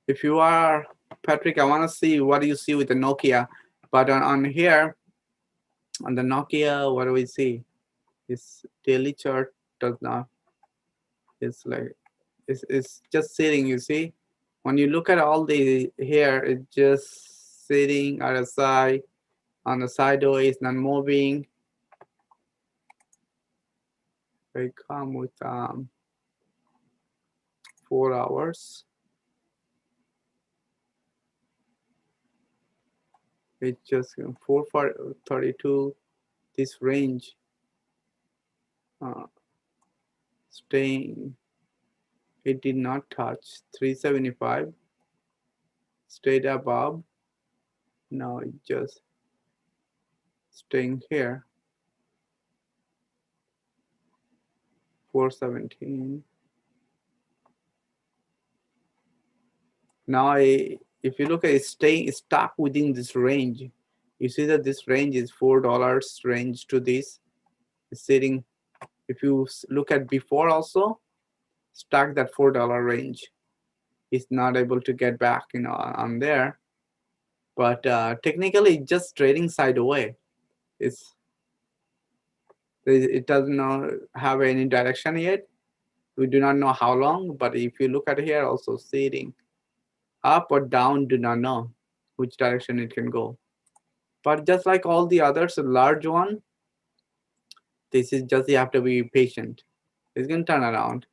If you are, Patrick, I want to see what do you see with the Nokia. But on here, on the Nokia, what do we see? This daily chart does not. It's like, it's just sitting, you see? When you look at all the here, it's just sitting RSI on the sideways, not moving. They come with 4 hours. It's just 432, this range staying. It did not touch 375, stayed above. Now it just staying here. 417. Now if you look at it, staying stuck within this range, you see that this range is $4 range to this. It's sitting. If you look at before also, stuck that $4 range. It's not able to get back, on there. But technically, just trading sideways. It doesn't have any direction yet. We do not know how long, but if you look at here, also sitting up or down, do not know which direction it can go. But just like all the others, a large one, this is just, you have to be patient. It's going to turn around.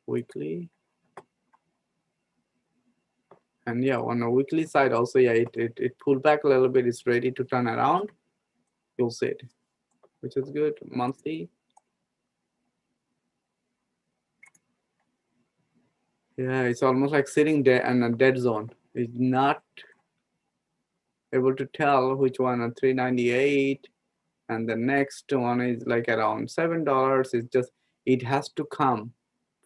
weekly. And yeah, on a weekly side also, yeah, it pulled back a little bit. It's ready to turn around. You'll see it, which is good. Monthly. Yeah, it's almost like sitting there in a dead zone. It's not able to tell which one are 398 and the next one is like around $7. It's just, it has to come.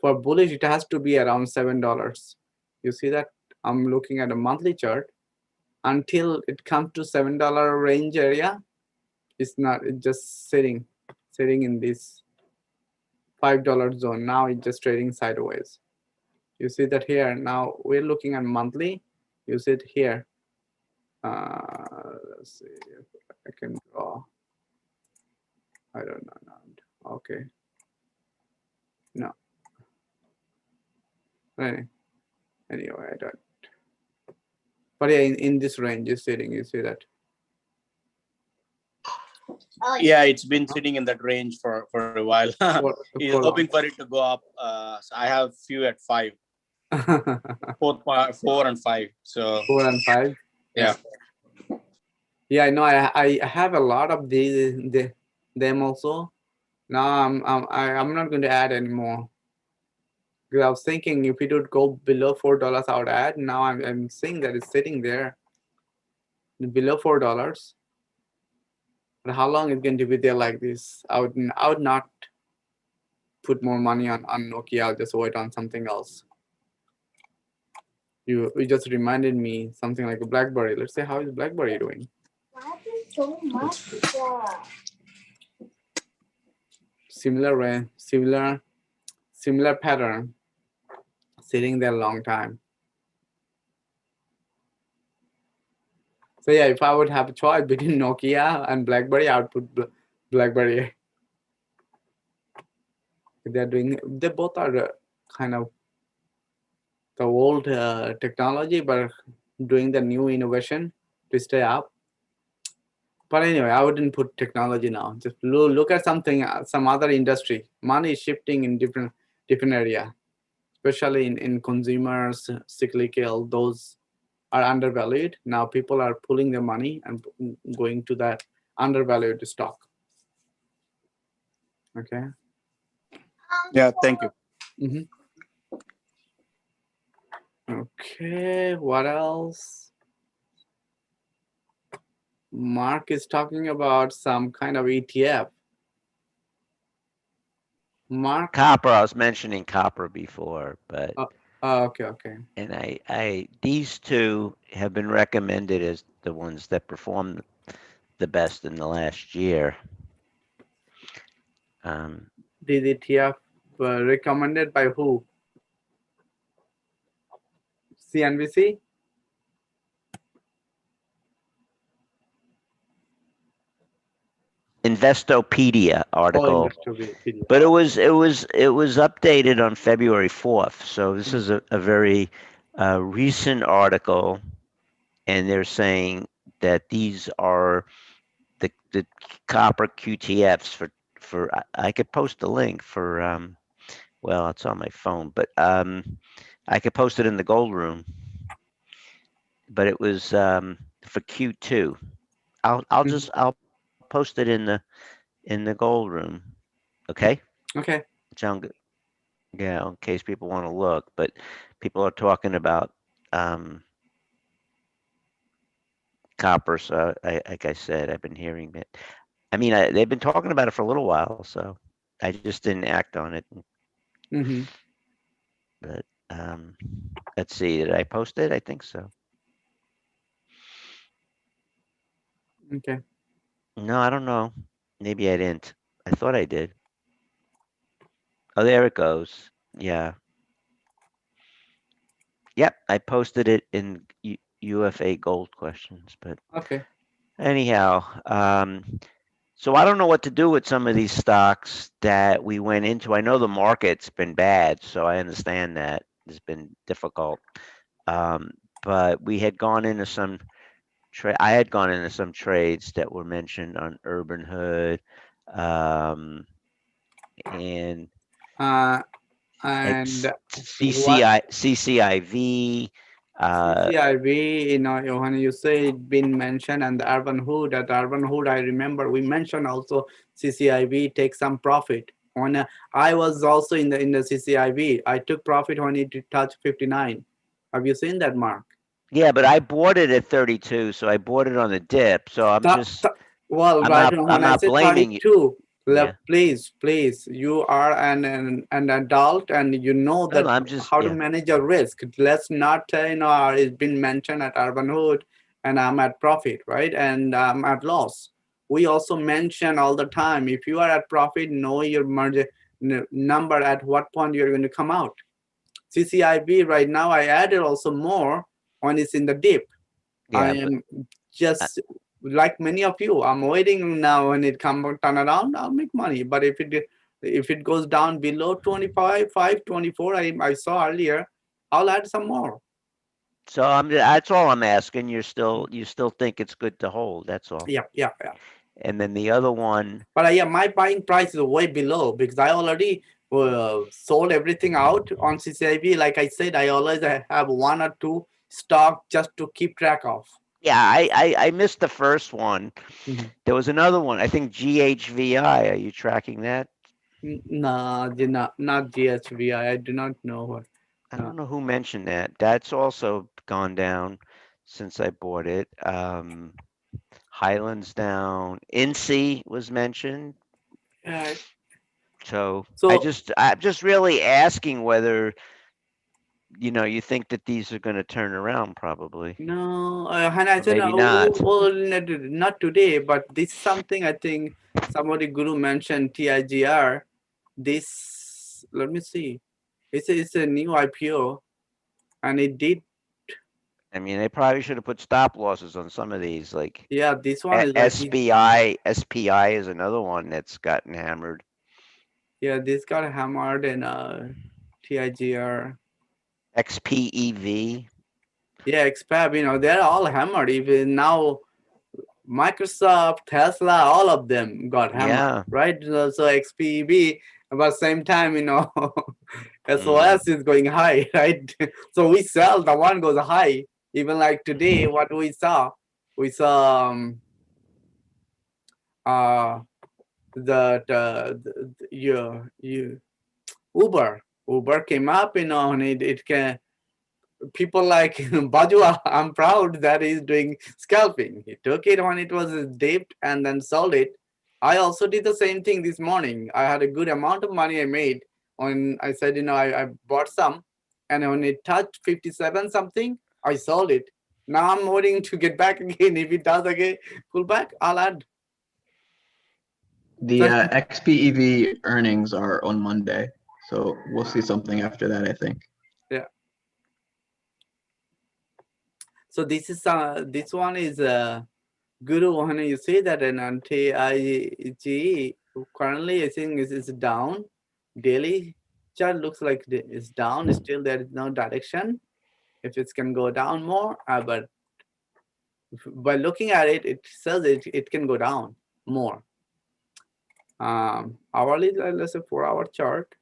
For bullish, it has to be around $7. You see that? I'm looking at a monthly chart. Until it comes to $7 range area, it's not, it's just sitting in this $5 zone. Now it's just trading sideways. You see that here. Now we're looking at monthly. You see it here. Let's see if I can draw. I don't know. No. Okay. No. Anyway, I don't. But yeah, in this range is sitting. You see that? Yeah, it's been sitting in that range for a while. He's hoping for it to go up. So I have few at 5. 4 and 5. So 4 and 5. Yeah. Yeah, I know. I have a lot of them also. Now I'm not going to add anymore. Because I was thinking if it would go below $4, I would add. Now I'm seeing that it's sitting there below $4. But how long it's going to be there like this? I would not put more money on Nokia. I'll just wait on something else. You just reminded me something like a BlackBerry. Let's say, how is BlackBerry doing? So much. Similar pattern, sitting there a long time. So yeah, if I would have a choice between Nokia and BlackBerry, I would put BlackBerry. They both are kind of the old technology, but doing the new innovation to stay up. But anyway, I wouldn't put technology now. Just look at something, some other industry. Money is shifting in different area, especially in consumers, cyclical. Those are undervalued. Now people are pulling their money and going to that undervalued stock. Okay. Yeah, thank you. Mm-hmm. Okay, what else? Mark is talking about some kind of ETF. Mark? Copper, I was mentioning copper before, but okay. And these two have been recommended as the ones that performed the best in the last year. The ETF recommended by who? CNBC? Investopedia article, but it was updated on February 4th. So this is a very recent article, and they're saying that these are the copper QTFs for I could post a link for well, it's on my phone, but I could post it in the gold room. But it was for Q2. I'll post it in the gold room. Okay. Okay. Yeah, in case people want to look, but people are talking about copper. So like I said, I've been hearing it. I mean, they've been talking about it for a little while, so I just didn't act on it. Mm-hmm. But let's see, did I post it? I think so. Okay. No, I don't know. Maybe I didn't. I thought I did. Oh, there it goes. Yeah. Yep, I posted it in UFA Gold questions, but okay. Anyhow, so I don't know what to do with some of these stocks that we went into. I know the market's been bad, so I understand that it's been difficult. But we had gone into some I had gone into some trades that were mentioned on Urban Hood, and And CCIV. CCIV, when you say it been mentioned, and the Urban Hood, at Urban Hood, I remember we mentioned also CCIV take some profit. When I was also in the CCIV, I took profit when it touched 59. Have you seen that, Mark? Yeah, but I bought it at 32, so I bought it on the dip. So I'm just well, I'm right not, when I'm I not say blaming you. 32, Yeah. please, you are an adult and you know that I'm just how to manage your risk. Let's not it's been mentioned at Urban Hood and I'm at profit, right? And I'm at loss. We also mention all the time, if you are at profit, know your margin number at what point you're going to come out. CCIB right now, I added also more when it's in the dip. I am just like many of you. I'm waiting now when it turn around, I'll make money. But if it goes down below 25, 24, I saw earlier, I'll add some more. So that's all I'm asking. You still think it's good to hold. That's all. Yeah. And then the other one. But yeah, my buying price is way below because I already sold everything out on CCIB. Like I said, I always have one or two stock just to keep track of. Yeah, I missed the first one. Mm-hmm. There was another one. I think GHVI. Are you tracking that? No, not GHVI. I do not know what. I don't know who mentioned that. That's also gone down since I bought it. Highlands down. INSEE was mentioned. So I'm just really asking whether you think that these are going to turn around. Probably. No, Hannah, maybe not. Well, not today, but this is something I think somebody Guru mentioned, TIGR. This, let me see. It's a new IPO and it did. I mean, they probably should have put stop losses on some of these. Like, yeah, this one is SPI. SPI is another one that's gotten hammered. Yeah, this got hammered in TIGR. XPEV. Yeah, XPEV, they're all hammered. Even now, Microsoft, Tesla, all of them got hammered, right? So XPEV, but same time, SOS is going high, right? So we sell, the one goes high. Even like today, what we saw Uber came up, and it can. People like Bajwa, I'm proud that he's doing scalping. He took it when it was dipped and then sold it. I also did the same thing this morning. I had a good amount of money I made when I said, I bought some, and when it touched 57 something, I sold it. Now I'm waiting to get back again. If it does again, pull back, I'll add. The XPEV earnings are on Monday, so we'll see something after that, I think. Yeah. So this one is Guru. When you say that an anti-IG currently, I think is down. Daily chart looks like it's down. Still, there is no direction. If it can go down more, but by looking at it, it says it can go down more. Hourly, let's say 4-hour chart.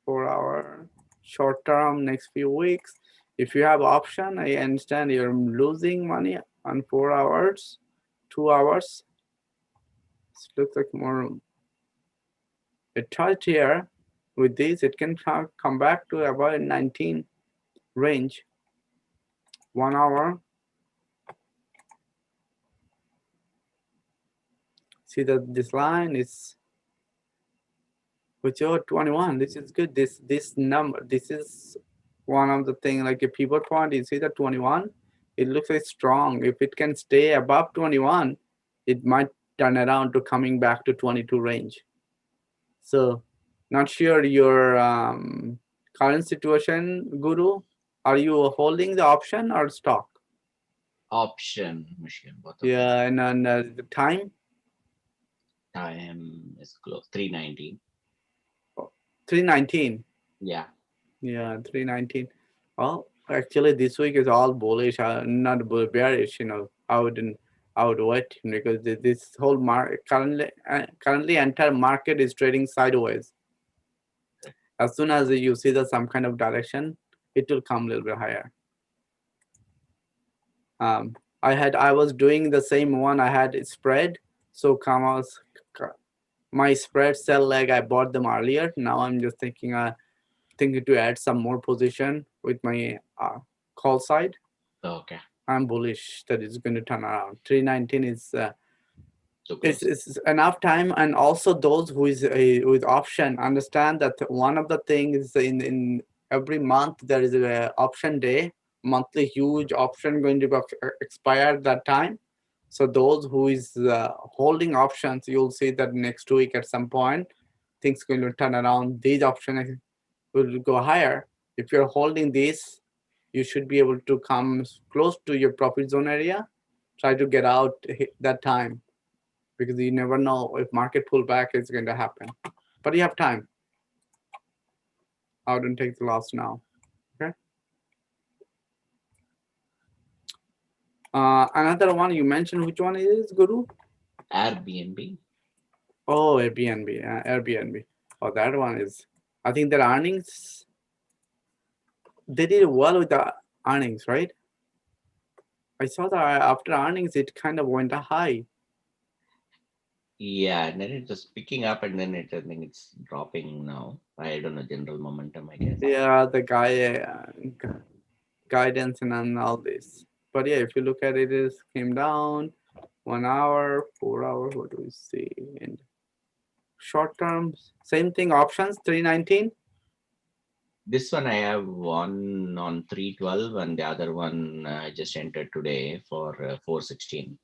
4-hour short term next few weeks. If you have option, I understand you're losing money on 4 hours, 2 hours. This looks like more. A chart here with this, it can come back to about 19 range. 1 hour. See that this line is which 21. This is good. This number. This is one of the thing, like a pivot point. You see that 21. It looks like strong. If it can stay above 21, it might turn around to coming back to 22 range. So, not sure your current situation, Guru. Are you holding the option or stock? Option. Yeah, and the time? Time is close. 319. 319. Yeah. Yeah, 319. Well, actually, this week is all bullish, not bearish. I would wait because this whole market currently entire market is trading sideways. As soon as you see that some kind of direction, it will come a little bit higher. I was doing the same one. I had it spread. So my spread sell leg, I bought them earlier. Now I'm just thinking to add some more position with my call side. Okay. I'm bullish that it's going to turn around. 319 is Okay. it's enough time, and also those who is with option understand that one of the things in every month there is a option day, monthly huge option going to be expired that time. So those who is holding options, you'll see that next week at some point things going to turn around. These options will go higher. If you're holding this, you should be able to come close to your profit zone area. Try to get out that time, because you never know if market pullback is going to happen. But you have time. I wouldn't take the loss now. Okay. Another one you mentioned, which one is, Guru? Airbnb. Oh, Airbnb. Airbnb. Oh, that one is. I think their earnings. They did well with the earnings, right? I saw that after earnings, it kind of went high. Yeah, and then it was picking up, and then I think it's dropping now. I don't know, general momentum, I guess. Yeah, the guidance and all this. But yeah, if you look at it, it came down 1 hour, 4 hours. What do we see? And short terms, same thing. Options 319. This one I have one on 312, and the other one I just entered today for 416.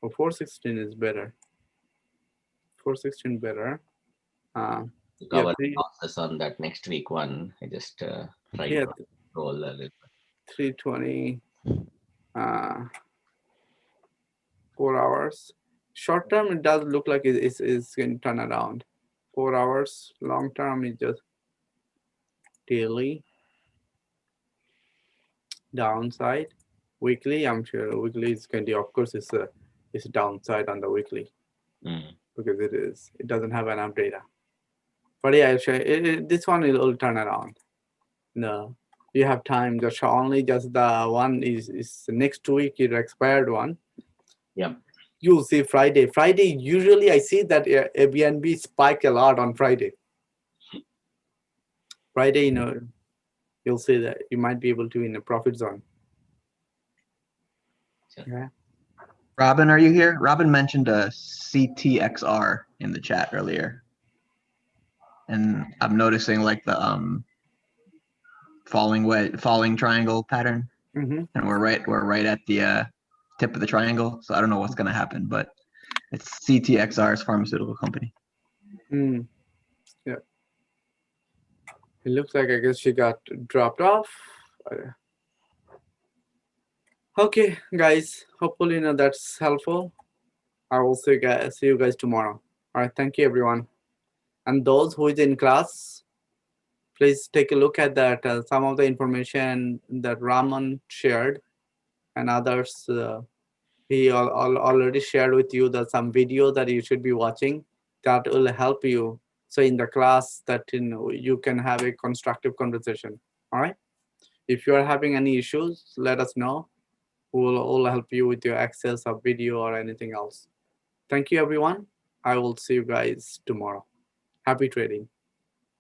Oh, 416 is better. 416 better. To cover losses on that next week one, I just tried to roll a little. 320. 4 hours. Short term, it does look like it's going to turn around. 4 hours. Long term is just daily. Downside. Weekly, I'm sure weekly is going to, of course, it's downside on the weekly. Because it doesn't have enough data. But yeah, this one will turn around. No, you have time. Just only just the one is next week, your expired one. Yeah. You'll see Friday. Friday, usually I see that Airbnb spike a lot on Friday. Friday, you'll see that you might be able to in a profit zone. Yeah. Robin, are you here? Robin mentioned a CTXR in the chat earlier. And I'm noticing like the falling triangle pattern. Mm-hmm. And we're right at the tip of the triangle. So I don't know what's gonna happen, but it's CTXR's pharmaceutical company. Yeah. It looks like, I guess, she got dropped off. Okay, guys. Hopefully, that's helpful. I will see you guys tomorrow. All right. Thank you, everyone. And those who is in class, please take a look at that. Some of the information that Raman shared and others, he already shared with you that some video that you should be watching that will help you. So in the class that you can have a constructive conversation. All right. If you are having any issues, let us know. We'll help you with your access of video or anything else. Thank you, everyone. I will see you guys tomorrow. Happy trading.